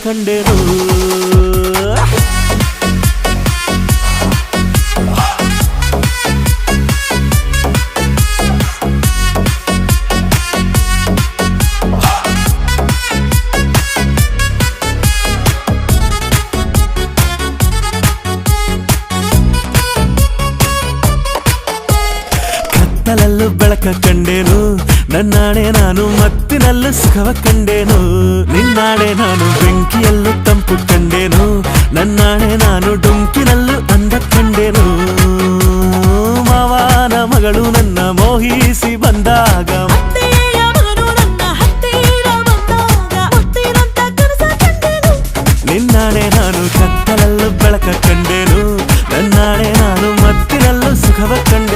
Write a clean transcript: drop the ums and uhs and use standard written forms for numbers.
ಕಂಡೆನು ಕತ್ತಲಲ್ಲೂ ಬೆಳಕ ಕಂಡೇನು ನನ್ನಾಣೆ ನಾನು ಮತ್ತಿನಲ್ಲೂ ಸುಖವ ಕಂಡೇನು ನಿನ್ನಾಣೆ ನಾನು ಬೆಂಕಿಯಲ್ಲೂ ತಂಪು ಕಂಡೇನು ನನ್ನಾಣೆ ನಾನು ಡೊಂಕಿನಲ್ಲೂ ಅಂದ ಕಂಡೇನು ಮಾವನ ಮಗಳು ನನ್ನ ಮೋಹಿಸಿ ಬಂದಾಗ ನಿನ್ನಾಣೆ ನಾನು ಕತ್ತಲಲ್ಲೂ ಬೆಳಕ ಕಂಡೇನು ನನ್ನಾಣೆ ನಾನು ಮತ್ತಿನಲ್ಲೂ ಸುಖವ ಕಂಡೆ